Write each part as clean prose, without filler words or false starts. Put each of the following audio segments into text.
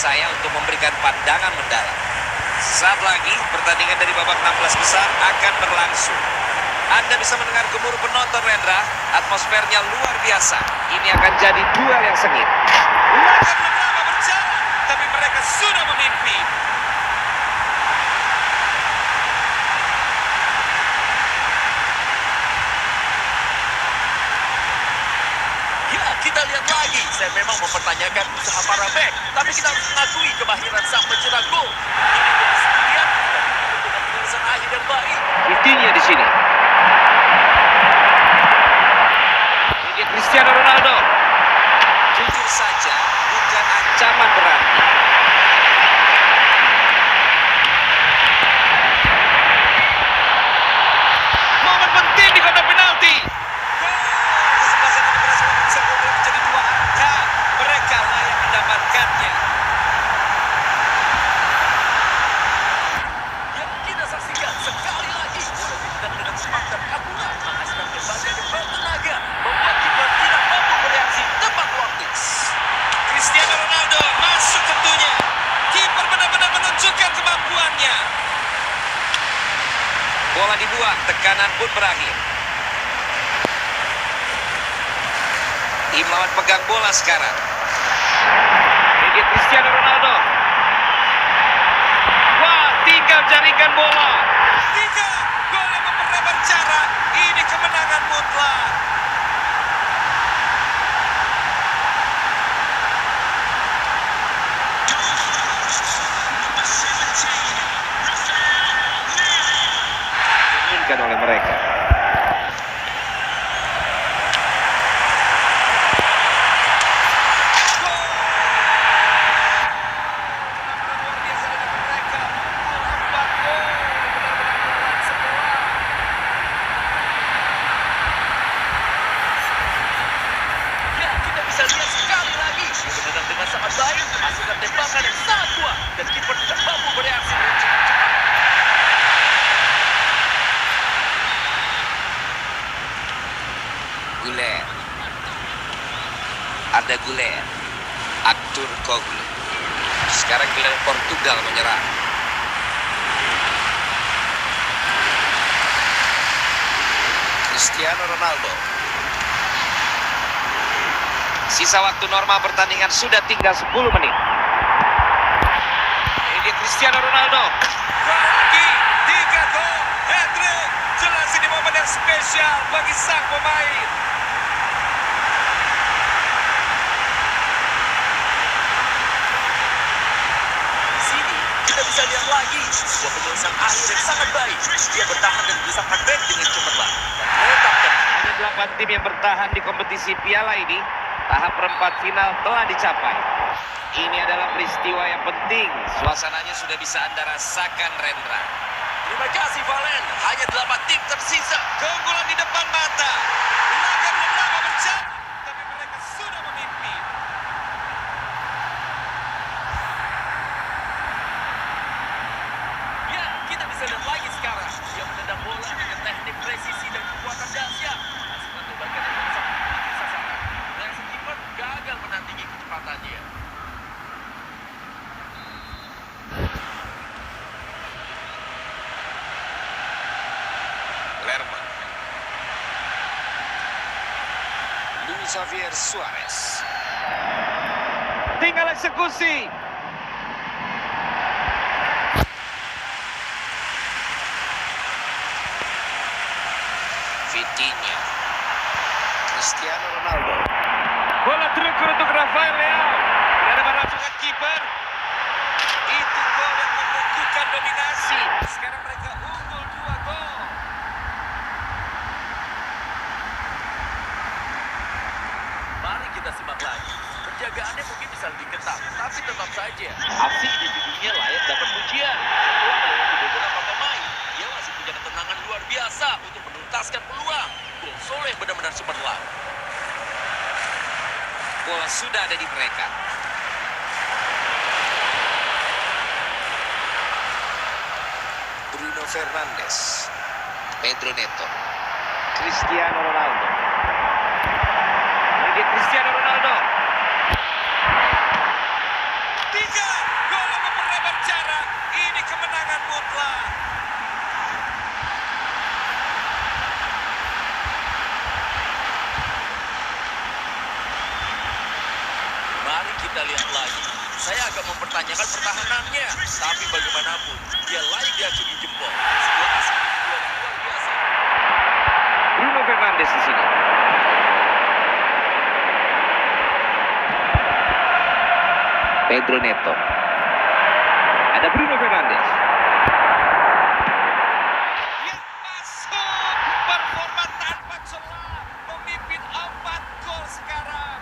saya untuk memberikan pandangan mendalam. Saat lagi pertandingan dari babak 16 besar akan berlangsung. Anda bisa mendengar gemuruh penonton, Rendra. Atmosfernya luar biasa. Ini akan jadi duel yang sengit. Laga belum lama berjalan, tapi mereka sudah memimpin. Ya, kita lihat lagi. Saya memang mempertanyakan usaha para bek, tapi kita harus mengakui kemahiran sang pencetak gol. Ini bisa dilihat dengan penyelesaian akhir yang baik. Intinya di sini. Ini Cristiano Ronaldo. Jujur saja, bukan ancaman berarti. Momen penting di kotak penalti. Kesebelasan ini berhasil mengusir gol menjadi 2 angka. Mereka layak mendapatkannya. Yang kita saksikan sekali lagi bola ditendang dengan cepat dan akurat, menghasilkan tembakan yang bertenaga, membuat kiper tidak mampu bereaksi tepat waktu. Cristiano Ronaldo masuk tentunya. Kiper benar-benar menunjukkan kemampuannya. Bola dibuang, tekanan pun berakhir. Tim lawan pegang bola sekarang. Ini Cristiano Ronaldo. Wah, tinggal jaringkan bola. 3 gol yang memperlebar jarak. Ini kemenangan mutlak. Diinginkan oleh mereka. Ya, kita bisa lihat sekali lagi. Dia menendang dengan sangat baik, menghasilkan tembakan yang sangat kuat, dan kiper tidak mampu bereaksi dengan cepat. Guler. Ada Guler. Arthur Koglu. Sekarang gelandang Portugal menyerang. Cristiano Ronaldo. Sisa waktu normal pertandingan sudah tinggal 10 menit. Ini dia Cristiano Ronaldo. Lagi 3 gol, hat-trick. Jelas ini momen yang spesial bagi sang pemain. Di sini kita bisa lihat lagi sebuah penyelesaian akhir yang sangat baik. Dia bertahan dan memisahkan bek dengan cemerlang. Dan letak dan Hanya 8 tim yang bertahan di kompetisi piala ini. Tahap perempat final telah dicapai. Ini adalah peristiwa yang penting. Suasananya sudah bisa Anda rasakan, Rendra. terima kasih Valen. Hanya 8 tim tersisa. Keunggulan di depan mata. Laga belum lama berjalan, tapi mereka sudah memimpin. Ya, kita bisa lihat lagi sekarang. Dia menendang bola dengan teknik presisi dan kekuatan dahsyat. Menghasilkan tembakan yang sangat menepis sasaran. Reaksi kiper gagal menandingi kecepatannya. Lerman. Luis Javier Suarez. Tinggal eksekusi. Vitinha. Cristiano Ronaldo. Bola terukur untuk Rafael Leao. Berhadapan langsung dengan kiper. Itu gol yang menentukan dominasi. Sekarang mereka unggul 2 gol. Mari kita simak lagi. Penjagaannya mungkin bisa lebih ketat, tapi tetap saja aksi individunya layak dapat pujian. Setelah melewati beberapa pemain, dia masih punya ketenangan luar biasa untuk menuntaskan peluang. Gol Soleh benar-benar cemerlang. Bola sudah ada di mereka. Bruno Fernandes. Pedro Neto. Cristiano Ronaldo. Ini dia Cristiano Ronaldo. 3. Gol yang memperlebar jarak. Ini kemenangan mutlak. Mari kita lihat lagi. Saya agak mempertanyakan pertahanannya, tapi bagaimanapun dia layak diacungi jempol. Sebuah aksi kedua yang luar biasa. Bruno Fernandes di sini. Pedro Neto. Ada Bruno Fernandes. Yang masuk. Performa tanpa celah. Memimpin 4 gol sekarang.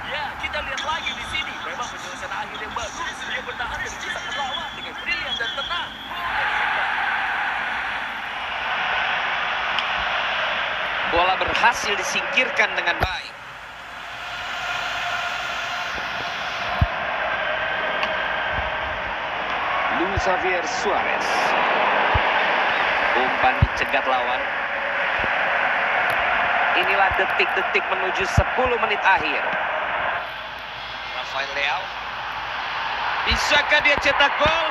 Ya, kita lihat lagi di sini. Memang penyelesaian akhir yang bagus. Dia bertahan dan menciptakan lawan dengan brilian dan tenang. Gol yang hebat. Bola berhasil disingkirkan dengan baik. Luis Javier Suarez. Umpan dicegat lawan. Inilah detik-detik menuju 10 menit akhir. Rafael Leao. Bisakah dia cetak gol?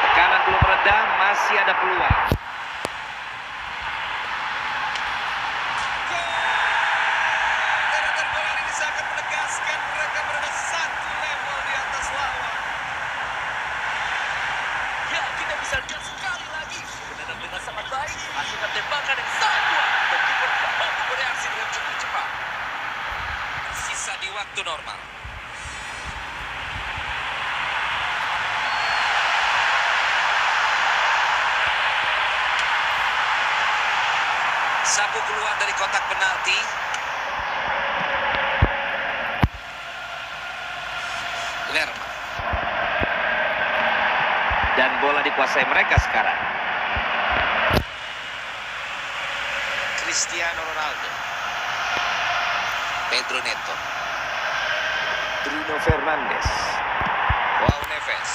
Tekanan belum reda, masih ada peluang. Deretan gol ini sangat menegaskan mereka berada 1 level di atas lawan. Ya, kita bisa lihat sekali lagi. Menendang dengan sangat baik. Hasilkan tembakan yang sangat kuat. Dan kiper tidak mampu bereaksi dengan cukup cepat. Sisa di waktu normal. Sapu keluar dari kotak penalti. Lerma. Dan bola dikuasai mereka sekarang. Cristiano Ronaldo. Pedro Neto. Bruno Fernandes. Joao Neves.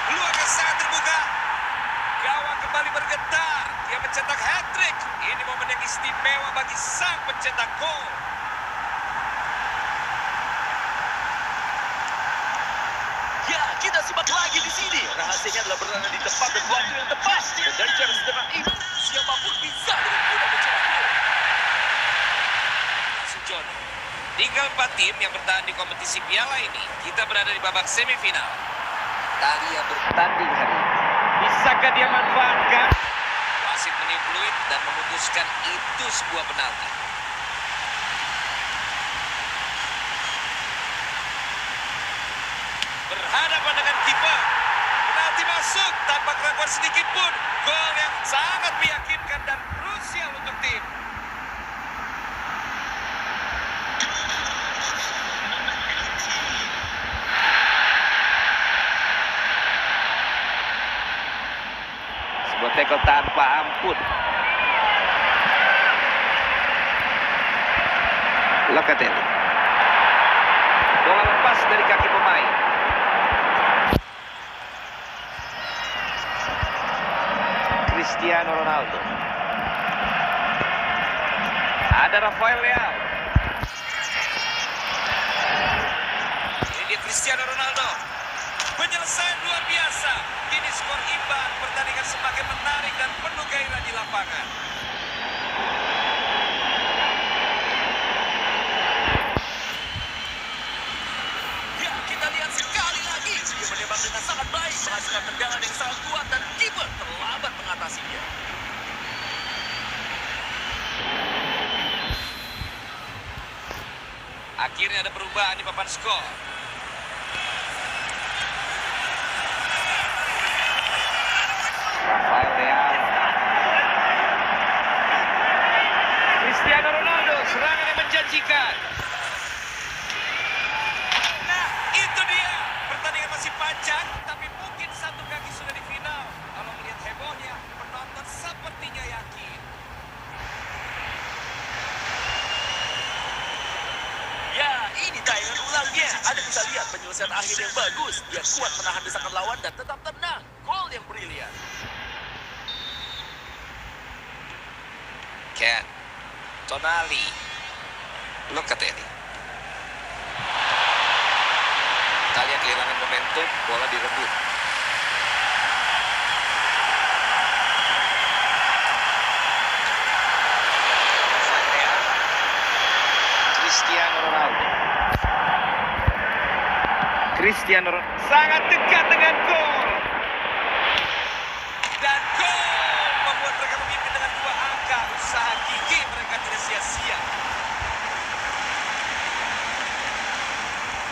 Peluangnya sangat terbuka. Gawang kembali bergetar. Dia mencetak hat-trick. Ini momen yang istimewa bagi sang pencetak gol. Ya, kita simak lagi di sini. Rahasianya adalah berada di tempat dan waktu yang tepat. Dan dari cara sederhana itu, siapapun bisa dengan mudah mencetak gol. Sujono. Tinggal 4 tim yang bertahan di kompetisi piala ini. Kita berada di babak semifinal. Italia bertanding hari ini. Bisakah dia manfaatkan? Wasit meniup peluit dan memutuskan itu sebuah penalti. Berhadapan dengan kiper. Penalti masuk tanpa keraguan sedikit pun. Gol yang sangat meyakinkan dan krusial untuk tim. Sebuah tackle tanpa ampun. Locatelli. Bola lepas dari kaki pemain. Cristiano Ronaldo. Ada Rafael Leao. Ini dia Cristiano Ronaldo. Penyelesaian luar biasa. Kini skor imbang. Pertandingan semakin menarik dan penuh gairah di lapangan. Ya, kita lihat sekali lagi. Dia menembak dengan sangat baik, menghasilkan tendangan yang sangat kuat dan kiper terlambat mengatasinya. Akhirnya ada perubahan di papan skor. Rafael Leao. Cristiano Ronaldo, serangan yang menjanjikan. Nah, itu dia. Pertandingan masih panjang, tapi mungkin satu kaki sudah di final. Kalau melihat hebohnya, penonton sepertinya yakin. Ya, ini tayangan ulangnya. Anda bisa lihat penyelesaian akhir yang bagus. Dia kuat menahan desakan lawan dan tetap tenang. Gol yang brilian. Ken. Tonali. Locatelli. Italia kehilangan momentum, bola direbut. Cristiano Ronaldo. Cristiano Ronaldo sangat dekat dengan gol. Dan gol membuat mereka memimpin dengan 2 angka. Usaha gigi mereka tidak sia-sia.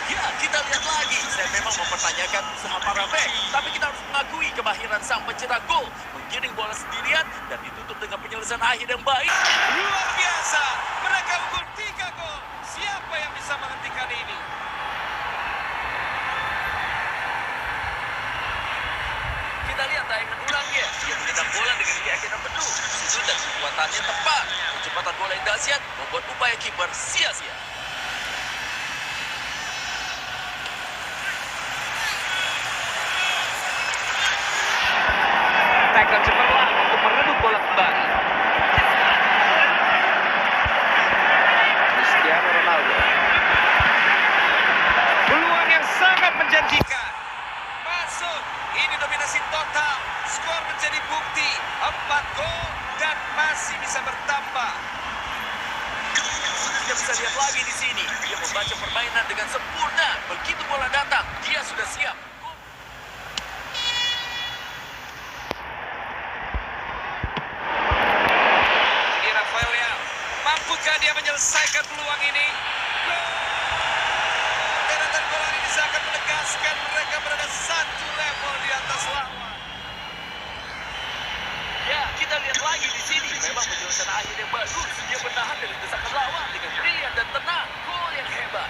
Ya, kita lihat lagi. Saya memang mempertanyakan usaha para bek, tapi kita harus mengakui kemahiran sang pencetak gol menggiring bola sendirian dan ditutup dengan penyelesaian akhir yang baik. Luar biasa. Mereka unggul 3 gol. Siapa yang bisa menghentikan ini? Kita lihat tayangan ulangnya. Dia menendang bola dengan keyakinan penuh. Sudut dan kekuatannya tepat. Kecepatan bola yang dahsyat membuat upaya kiper sia-sia. Tackle cemerlang untuk merebut bola kembali. Cristiano Ronaldo. Peluang yang sangat menjanjikan. Masuk. Ini dominasi total. Skor menjadi bukti. 4 gol dan masih bisa bertambah. Kita bisa lihat lagi di sini. Dia membaca permainan dengan sempurna. Begitu bola datang, dia sudah siap. Ini Rafael Leao. Mampukah dia menyelesaikan peluang ini? Gol! Deretan gol ini seakan menegaskan mereka berada 1 level di atas lawan. Ya, kita lihat lagi di sini. Memang penyelesaian akhir yang bagus. Dia menahan dari desakan lawan dengan brilian dan tenang. Gol yang hebat.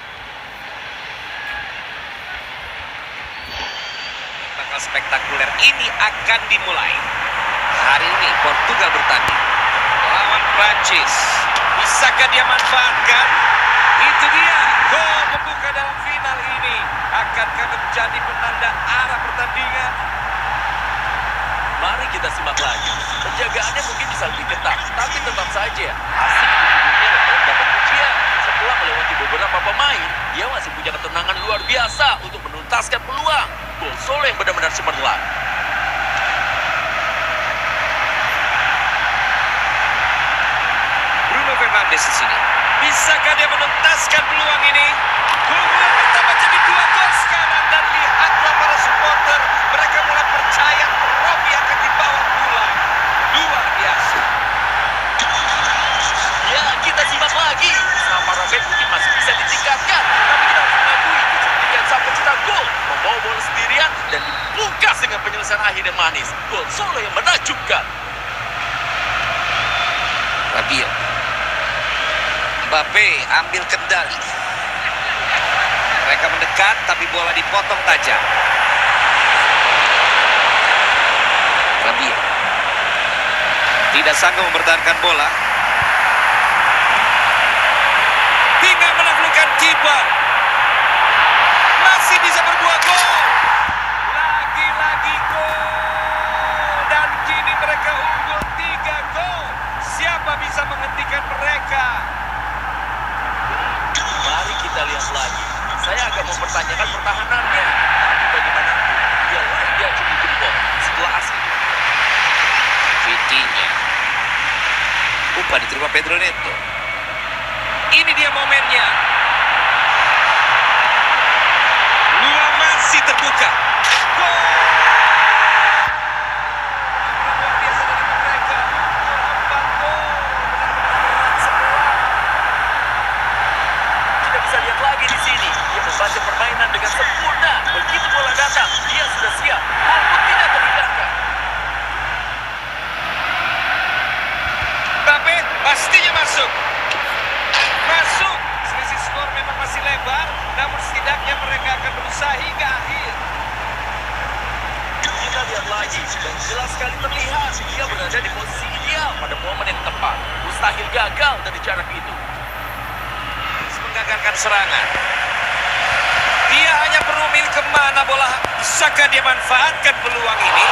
Bakal spektakuler ini akan dimulai. Hari ini Portugal bertanding lawan Prancis. Bisakah dia manfaatkan? Itu dia, gol membuka dalam final ini. Akankah menjadi penanda arah pertandingan? Mari kita simak lagi. Penjagaannya mungkin bisa lebih ketat, tapi tetap saja asik individunya dapat pujian. Setelah melewati beberapa pemain, dia masih punya ketenangan luar biasa untuk menuntaskan peluang. Gol solo yang benar-benar cemerlang. Bruno Fernandes di sini. Bisakah dia menuntaskan peluang ini? Keunggulan pertama jadi 2 gol sekarang dan lihatlah para supporter. Mereka mulai percaya trofi akan dibawa pulang. Luar biasa. Ya, kita simak lagi. Usaha para bek mungkin masih bisa ditingkatkan, tapi kita harus mengakui kecerdikan sang pencetak gol membawa bola sendirian dan dibungkas dengan penyelesaian akhir yang manis. Gol solo yang menakjubkan. Rabiot. Mbappe ambil kendali. Mereka mendekat tapi bola dipotong tajam. Rabiot tidak sanggup mempertahankan bola. Hingga menaklukkan kiper. Masih bisa berbuah gol. Lagi-lagi gol. Dan kini mereka unggul 3 gol. Siapa bisa menghentikan mereka? Mari kita lihat lagi. Saya agak mempertanyakan pertahanannya. Tapi bagaimanapun, dia layak diacungi jempol setelah asli. Vitinha. Umpan diterima Pedro Neto. Ini dia momennya. Luang masih terbuka. Gol! Luar biasa dari mereka. 4 gol. Benar-benar sebelah. Kita bisa lihat lagi di sini. Dia membaca permainan dengan sempurna. Begitu bola datang, dia sudah siap. Gol pun tidak terhindarkan. Mbappe pastinya masuk. Masuk. Selisih skor memang masih lebar, namun setidaknya mereka akan berusaha hingga akhir. Kita lihat lagi, dan jelas sekali terlihat dia berada di posisi ideal pada momen yang tepat. Mustahil gagal dari jarak itu. Menggagalkan serangan. Dia hanya perlu memilih kemana bola. Bisakah dia manfaatkan peluang ini?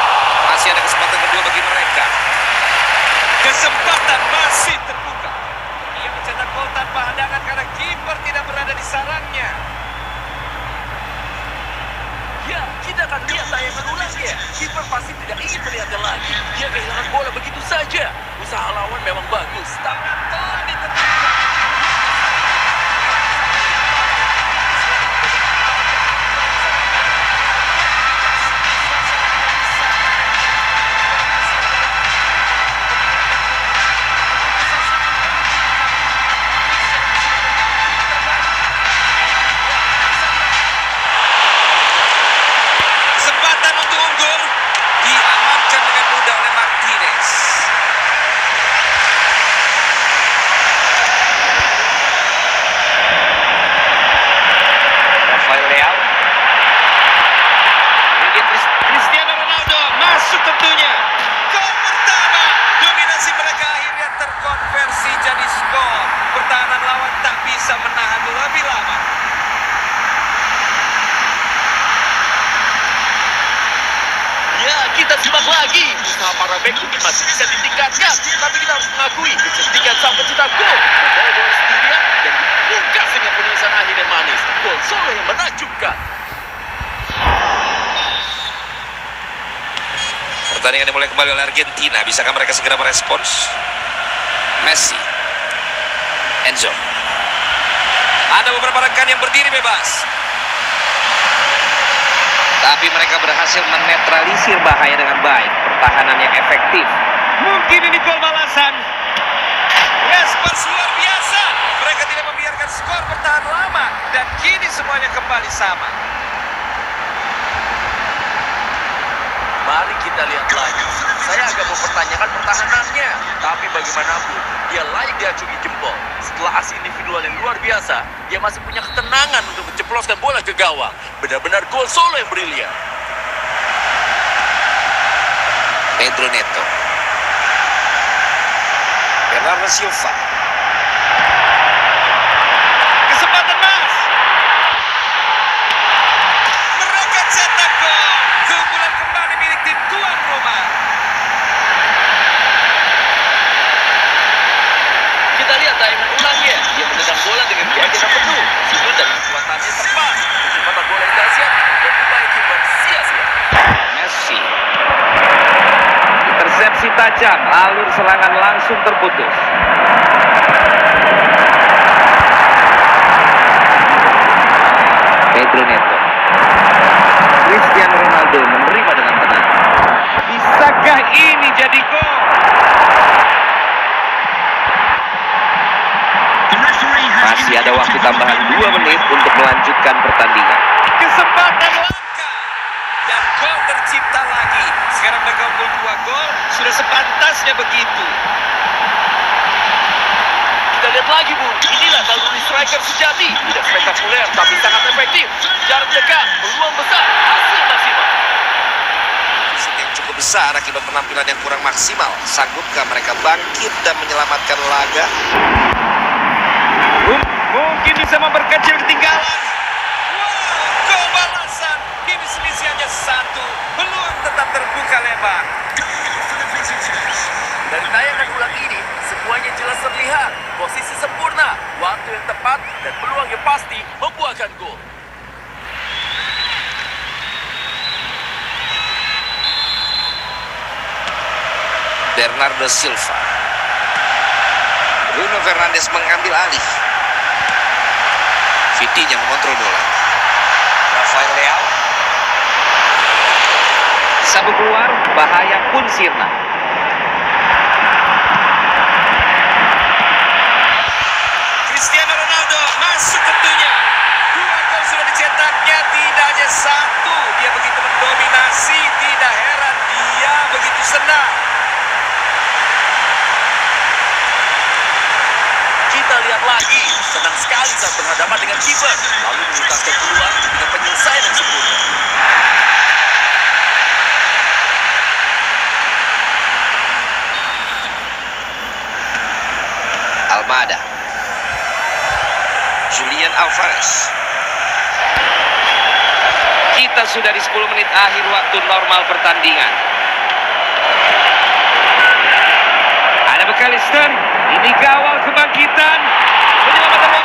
Masih ada kesempatan kedua bagi mereka. Kesempatan masih terbuka. Dia pandangan karena kiper tidak berada di sarangnya. Ya, kita akan lihat tayangan ulangnya. Kiper pasti tidak ingin melihatnya lagi. Dia kehilangan bola begitu saja. Usaha lawan memang bagus, tapi tol diterima. Kesempatan untuk unggul diamankan dengan mudah oleh Martinez. Rafael Leao. Kemudian Cristiano Ronaldo masuk tentunya. Gol pertama. Dominasi mereka akhirnya terkonversi jadi skor. Pertahanan lawan tak bisa menahan lebih lama. Ya, kita simak lagi. Usaha para bek mungkin masih bisa ditingkatkan, tapi kita harus mengakui kecerdikan sang pencetak gol. Membawa bola sendirian dan dibungkas dengan penulisan akhir yang manis. Gol solo yang menakjubkan. Pertandingan dimulai kembali oleh Argentina. Bisakah mereka segera merespons? Messi, Enzo. Ada beberapa rekan yang berdiri bebas, tapi mereka berhasil menetralisir bahaya dengan baik. Pertahanan yang efektif. Mungkin ini gol balasan. Respons luar biasa. Mereka tidak membiarkan skor bertahan lama. Dan kini semuanya kembali sama. Mari kita lihat lagi. Saya agak mempertanyakan pertahanannya, tapi bagaimanapun dia layak diacungi jempol. Setelah aksi individual yang luar biasa, dia masih punya ketenangan untuk menceploskan bola ke gawang. Benar-benar gol solo yang brilian. Pedro Neto, Bernardo Silva. Kesempatan Mas. Mereka cetak gol. Keunggulan kembali milik tim tuan rumah. Kita lihat tayangan ulangnya. Dia menendang bola dengan keyakinan penuh. Sudut dan kekuatannya tepat. Kecepatan bola yang dahsyat dan upaya kiper sia-sia. Messi. Intersepsi tajam, alur serangan langsung terputus. Pedro Neto. Cristiano Ronaldo menerima dengan tenang. Bisakah ini jadi gol? Masih ada waktu tambahan 2 menit untuk melanjutkan pertandingan. Kesempatan langka. Dan gol tercipta lagi. Sekarang mereka unggul 2 gol. Sudah sepantasnya begitu. Kita lihat lagi, Bu. Inilah naluri striker sejati. Tidak spektakuler, tapi sangat efektif. Jarak dekat, peluang besar, hasil maksimal. Defisit yang cukup besar akibat penampilan yang kurang maksimal. Sanggupkah mereka bangkit dan menyelamatkan laga? Mungkin bisa memperkecil ketinggalan. Wow, gol balasan. Kini selisih hanya 1. Peluang tetap terbuka lebar. Dari tayangan ulang ini, semuanya jelas terlihat. Posisi sempurna, waktu yang tepat, dan peluang yang pasti membuahkan gol. Bernardo Silva. Bruno Fernandes mengambil alih. Vitinha mengontrol bola. Rafael Leao. Sabu keluar, bahaya pun sirna. Cristiano Ronaldo masuk tentunya. 2 gol sudah dicetaknya, tidak hanya 1. Dia begitu mendominasi, tidak heran dia begitu senang. Kita lihat lagi, senang sekali saat berhadapan dengan kiper, lalu menuntaskan peluang dengan penyelesaian yang sempurna. Almada. Julian Alvarez. Kita sudah di 10 menit akhir waktu normal pertandingan. Ada McAllister. Ini kawal kebangkitan. Penyelamatan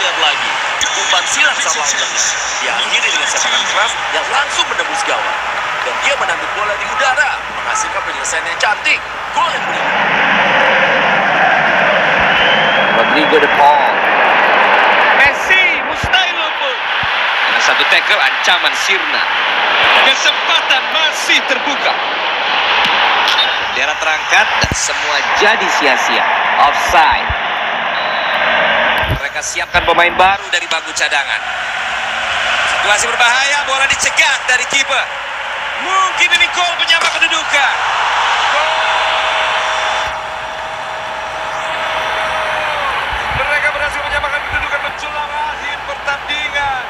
lihat lagi. Umpan silang saat lawan lengah. Diakhiri dengan sepakan keras yang langsung menembus gawang. Dan dia menangkap bola di udara, menghasilkan penyelesaian yang cantik. Gol yang brilliant. Rodrigo de Paul. Messi mustahil luput. Dengan satu tackle ancaman sirna. Kesempatan masih terbuka. Bendera terangkat dan semua jadi sia-sia. Offside. Mereka siapkan pemain baru dari bangku cadangan. Situasi berbahaya, bola dicegat dari kiper. Mungkin ini gol penyama kedudukan. Mereka berhasil menyamakan kedudukan menjelang akhir pertandingan.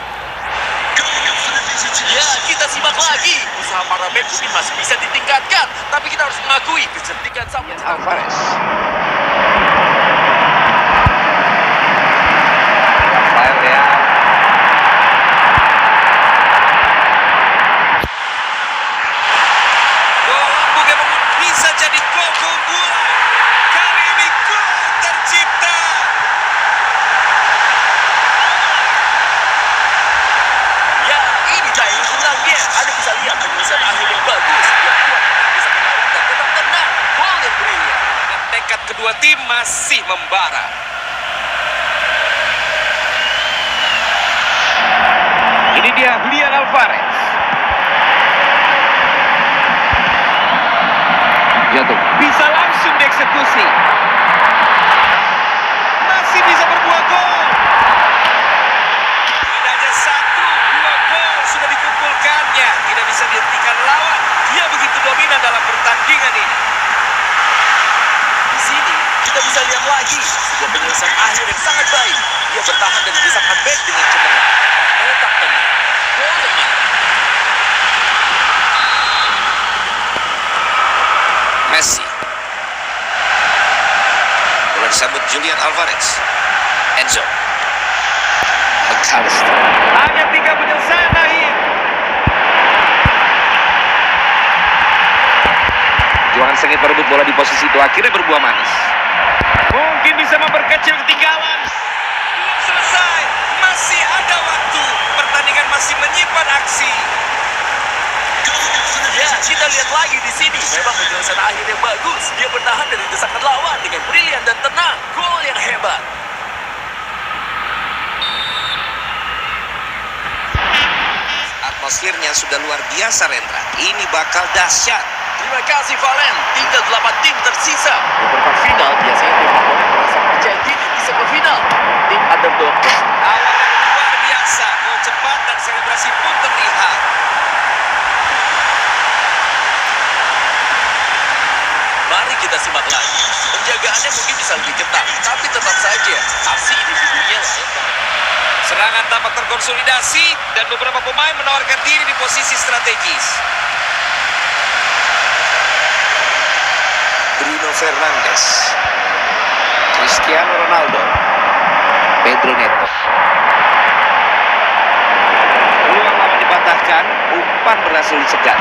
Ya, kita simak lagi. Usaha para bek mungkin masih bisa ditingkatkan, tapi kita harus mengakui kecerdikan sang Alvarez. Rafael Leao. Gol lambung yang bisa jadi gol keunggulan. Kali ini gol tercipta. Ya, ini tayangan ulangnya. Anda bisa lihat penyelesaian akhir yang bagus. Yang kuat bisa melawan dan tetap tenang. Gol yang brilliant. Dan tekad kedua tim masih membara. Ini dia Julian Alvarez. Jatuh. Bisa langsung dieksekusi. Masih bisa berbuah gol. Tidak hanya satu, dua gol sudah dikumpulkannya. Tidak bisa dihentikan lawan. Dia begitu dominan dalam pertandingan ini. Di sini kita bisa lihat lagi sebuah penyelesaian akhir yang sangat baik. Dia bertahan dan memisahkan bek dengan cemerlang. Tetap tenang. Gol yang mantap. Messi. Bola disambut Julian Alvarez. Enzo. McAllister. Hanya 3 penyelesaian akhir. Juangan sengit merebut bola di posisi itu akhirnya berbuah manis. Mungkin bisa memperkecil ketinggalan. Belum selesai. Masih ada waktu. Pertandingan masih menyimpan aksi. Ya, kita lihat lagi di sini. Memang penyelesaian akhir yang bagus. Dia bertahan dari desakan lawan dengan brilian dan tenang. Gol yang hebat. Atmosfernya sudah luar biasa, Rendra. Ini bakal dahsyat. Terima kasih Valen. Tinggal 8 tim tersisa. Di perempat final biasanya tim favorit merasa percaya diri bisa ke final. Tim underdog. Awal yang luar biasa. Gol cepat dan selebrasi pun terlihat. Mari kita simak lagi. Penjagaannya mungkin bisa lebih ketat, tapi tetap saja aksi individunya layak banget. Serangan tampak terkonsolidasi dan beberapa pemain menawarkan diri di posisi strategis. Bruno Fernandes, Cristiano Ronaldo, Pedro Neto. Peluang lawan dipatahkan, umpan berhasil dicegat.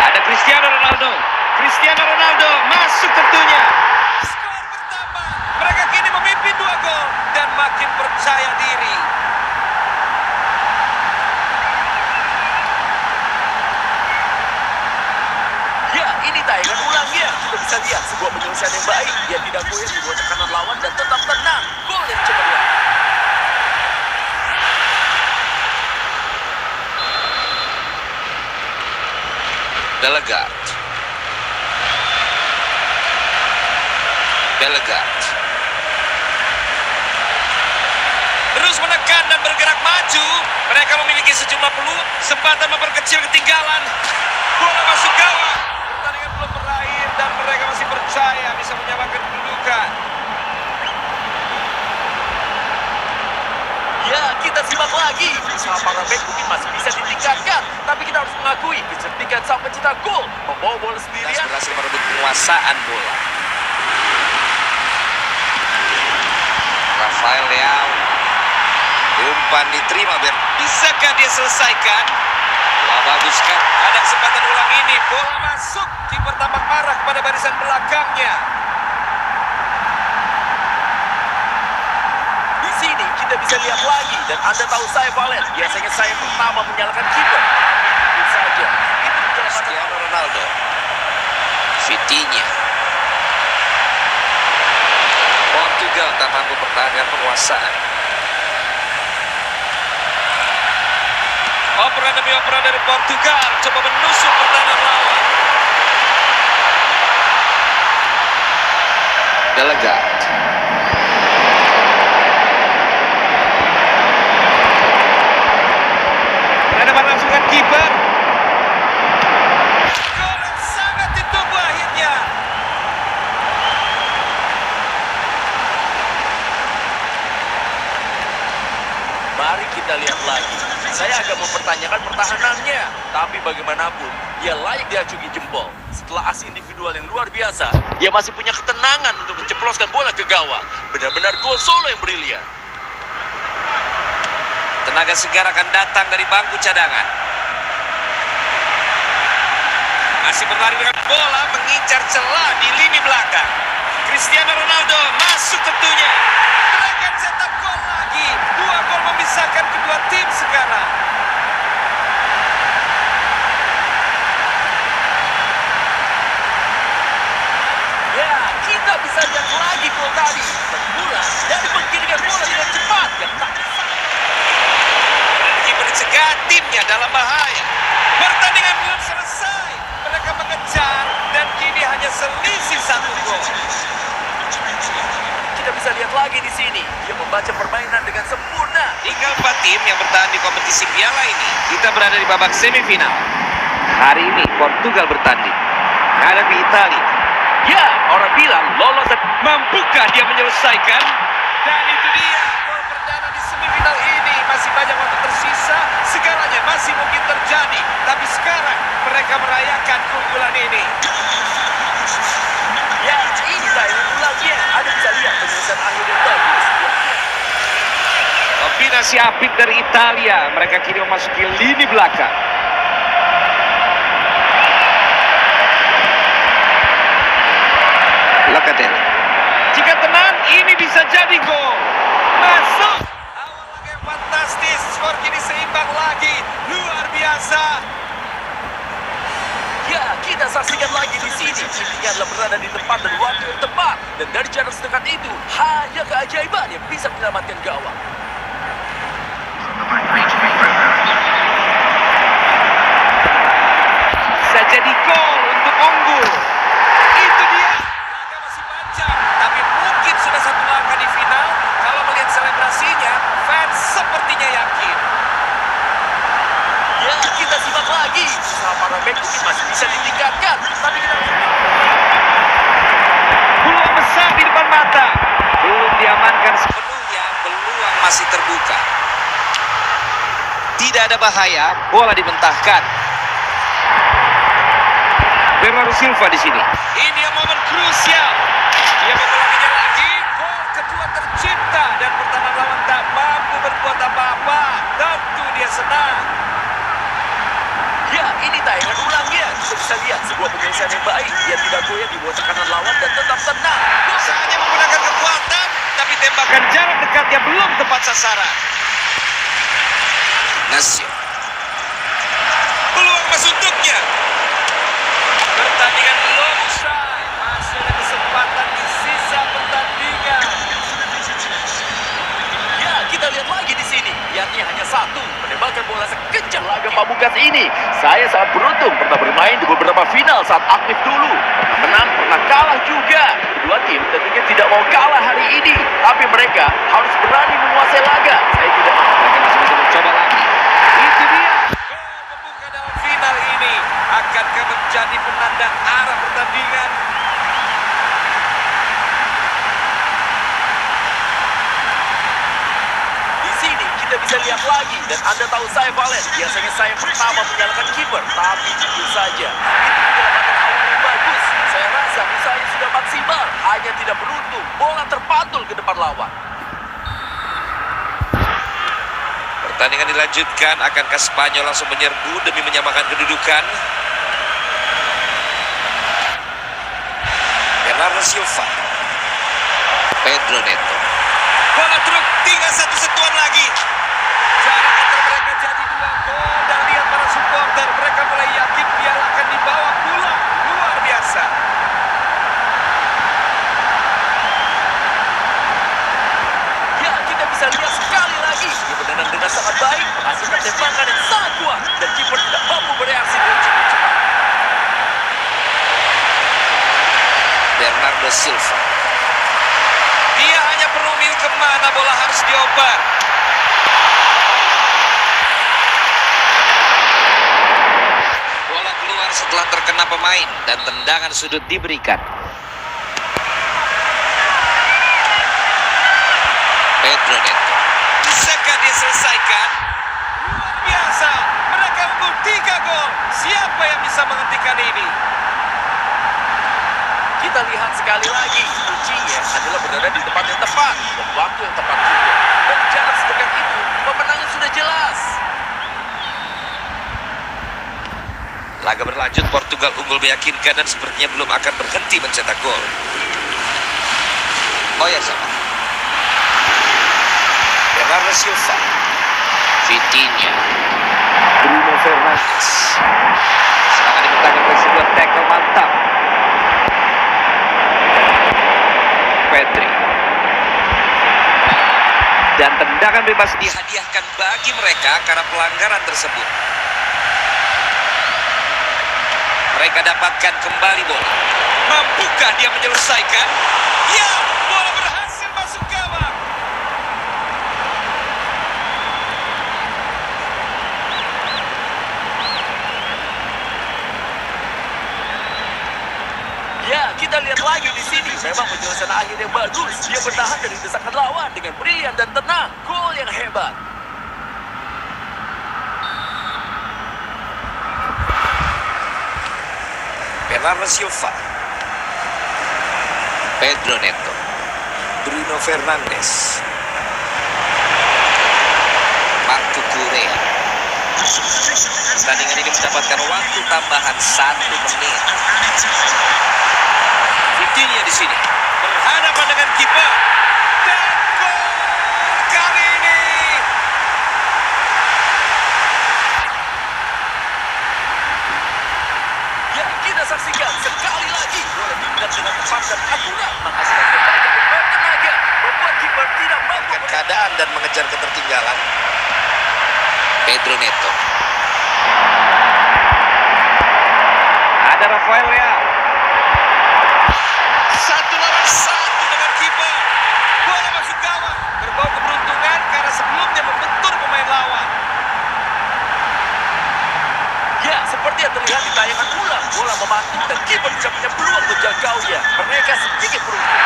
Ada Cristiano Ronaldo. Cristiano Ronaldo masuk tentunya. Skor bertambah. Mereka kini memimpin 2 gol dan makin percaya diri. Ya, ini tayangan ulangnya. Kita bisa lihat sebuah penyelesaian yang baik. Dia tidak goyah di bawah tekanan lawan dan tetap tenang. Gol yang cemerlang. Delegat. Terus menekan dan bergerak maju. Mereka memiliki sejumlah peluang, kesempatan memperkecil ketinggalan. Bola masuk gawang. Pertandingan belum berakhir dan mereka masih percaya bisa menyamakan kedudukan. Ya, kita simak lagi. Usaha para bek mungkin masih bisa ditingkatkan, tapi kita harus mengakui kecerdikan sang pencetak gol membawa bola Dan sendirian. berhasil merebut penguasaan bola. Rafael Leao. Umpan diterima, bisakah dia selesaikan? Bola bagus kan? Ada kesempatan ulang ini. Bola masuk. Kiper tampak marah kepada barisan belakangnya. Di bisa lihat lagi. Dan Anda tahu saya Valen, biasanya saya pertama menyalakan kiper. Tentu saja, itu penyelamatan Cristiano Ronaldo. Vitinha. Portugal tak mampu pertahankan penguasaan. Operan demi operan dari Portugal coba menusuk pertahanan lawan. Delegat. Berhadapan langsung dengan kiper. Gol yang sangat ditunggu akhirnya. Mari kita lihat lagi. Saya agak mempertanyakan pertahanannya. Tapi bagaimanapun, dia layak diacungi jempol. Setelah aksi individual yang luar biasa, dia masih punya ketenangan untuk menceploskan bola ke gawang. Benar-benar gol solo yang brilian. Tenaga segar akan datang dari bangku cadangan. Masih berlari dengan bola, mengincar celah di lini belakang. Cristiano Ronaldo masuk tentunya. Akan cetak gol lagi. 2 gol memisahkan kedua tim sekarang. Ya, kita bisa lihat lagi gol tadi. Bermula dari penggiringan bola dengan cepat. Yang tak Kiper dicegah, timnya dalam bahaya. Pertandingan belum selesai. Mereka mengejar dan kini hanya selisih 1 gol. kita bisa lihat lagi di sini. Dia membaca permainan dengan sempurna. Tinggal 4 tim yang bertahan di kompetisi piala ini. Kita berada di babak semifinal. Hari ini Portugal bertanding menghadapi Italia. Ya, orang bilang lolos dan Mampukah dia menyelesaikan? Dan itu dia gol perdana di semifinal ini. Masih banyak waktu tersisa. Segalanya masih mungkin terjadi. Tapi sekarang mereka merayakan keunggulan ini. ya, ini tayangan ulangnya. Anda bisa lihat penyelesaian akhir yang bagus. Kombinasi apik dari Italia. Mereka kini memasuki lini belakang. Locatelli. Jika tenang, ini bisa jadi gol. Masuk. Awal laga yang fantastis. Skor kini seimbang lagi. Luar biasa. Ya, kita saksikan lagi di sini. Intinya adalah berada di tempat dan waktu yang tepat. Dan dari jarak sedekat itu, hanya keajaiban yang bisa menyelamatkan gawang. Bisa jadi gol untuk unggul. Itu dia. Laga masih panjang, tapi mungkin sudah 1 langkah di final. Kalau melihat selebrasinya, fans sepertinya yakin. Ya, kita simak lagi. Usaha para bek mungkin masih bisa ditingkatkan. Tapi kita Peluang besar di depan mata. Belum diamankan sepenuhnya, peluang masih terbuka. Tidak ada bahaya, bola dibentahkan. Bernardo Silva di sini. Ini yang momen krusial. Dia mengulanginya lagi. Gol kedua tercipta dan pertahanan lawan tak mampu berbuat apa-apa. Tentu dia senang. Ya, ini tayangan ulangnya. Kita bisa lihat sebuah penyelesaian yang baik. Dia tidak goyah di bawah tekanan lawan dan tetap tenang. Usahanya menggunakan kekuatan, tapi tembakan jarak dekatnya belum tepat sasaran. Nasio. Peluang emas untuknya. Pertandingan belum usai. Masih ada kesempatan di sisa pertandingan. Ya, kita lihat lagi di sini. Yakni hanya 1. Menembakkan bola sekencang laga pamungkas ini. Saya sangat beruntung pernah bermain di beberapa final saat aktif dulu. Pernah menang, pernah kalah juga. Kedua tim tentunya tidak mau kalah hari ini. Tapi mereka harus berani menguasai laga. Saya tidak Mereka masih bisa mencoba lagi. Itu dia. Gol pembuka dalam final ini. Akankah menjadi penanda arah pertandingan? Di sini kita bisa lihat lagi. Dan Anda tahu saya Valen. Biasanya saya pertama menyalakan kiper. Tapi jujur saja, itu penyelamatan awal yang bagus. Saya rasa usahanya sudah maksimal. Hanya tidak beruntung. Bola terpantul ke depan lawan. Pertandingan dilanjutkan. Akankah Spanyol langsung menyerbu demi menyamakan kedudukan? Bernardo Silva. Pedro Neto. Bola truk, tinggal satu sentuhan lagi. Jarak antar mereka jadi 2 gol. Dan lihat para supporter, mereka mulai yakin piala akan dibawa pulang. Luar biasa. Ya, kita bisa lihat sekali lagi. Dia menendang dengan sangat baik, menghasilkan tembakan yang sangat kuat. Dan kiper tidak mampu bereaksi dengan cepat. Bernardo Silva. Dia hanya perlu memilih kemana bola harus dioper. Bola keluar setelah terkena pemain dan tendangan sudut diberikan. Pedro Neto. Bisakah dia selesaikan? Luar biasa. Mereka unggul 3 gol. Siapa yang bisa menghentikan ini? Kita lihat sekali lagi, kuncinya adalah berada di tempat yang tepat dan waktu yang tepat juga. Dan jarak sedekat itu, pemenangnya sudah jelas. Laga berlanjut, Portugal unggul meyakinkan dan sepertinya belum akan berhenti mencetak gol. Oh ya sama. Bernardo Silva, Vitinha, Bruno Fernandes. Serangan dibentangkan oleh sebuah tackle mantap. Pedri. Dan tendangan bebas dihadiahkan bagi mereka karena pelanggaran tersebut. Mereka dapatkan kembali bola. Mampukah dia menyelesaikan? Ya, bola berhasil masuk gawang. Ya, kita lihat lagi di sini. Memang penyelesaian akhir yang bagus. Dia bertahan dari desakan lawan dengan brilian dan tenang. Gol yang hebat. Bernardo Silva, Pedro Neto, Bruno Fernandes, Marco Correa. Pertandingan ini mendapatkan waktu tambahan 1 menit. Vitinha di sini berhadapan dengan kiper dan gol kali ini. Ya, kita saksikan sekali lagi. Bola diingat dengan tepat dan akurat, menghasilkan tembakan yang bertenaga, membuat kiper tidak mampu Memanfaatkan keadaan dan mengejar ketertinggalan. Pedro Neto. Ada Rafael Leao. 1-1 dengan kiper. Bola masuk gawang. Berbau keberuntungan karena sebelumnya membentur pemain lawan. Ya, seperti yang terlihat di tayangan ulang, bola memantul dan kiper bisa punya peluang menjangkaunya. Mereka sedikit beruntung.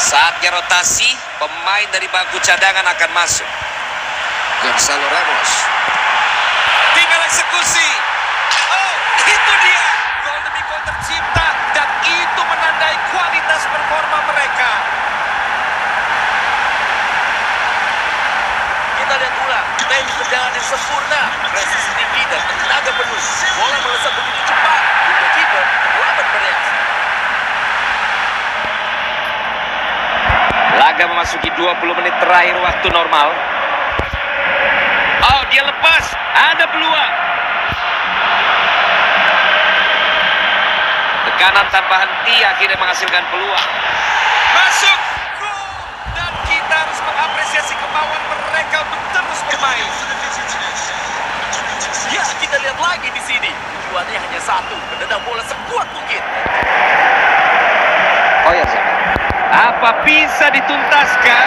Saatnya rotasi, pemain dari bangku cadangan akan masuk. Gonzalo Ramos. Tinggal eksekusi. Oh, itu dia. Gol demi gol tercipta dan itu menandai kualitas performa mereka. Kita lihat ulang, teknik tendangan yang sempurna, presisi tinggi dan tenaga penuh. Bola melesat begitu cepat, hingga kiper terlambat bereaksi. Laga memasuki 20 menit terakhir waktu normal. Oh, dia lepas. Ada peluang. Tekanan tanpa henti akhirnya menghasilkan peluang. Masuk. Gol. Dan kita harus mengapresiasi kemauan mereka untuk terus bermain. Ya, kita lihat lagi di sini. Tujuannya hanya satu, menendang bola sekuat mungkin. Oh ya, sahabat. Apa bisa dituntaskan?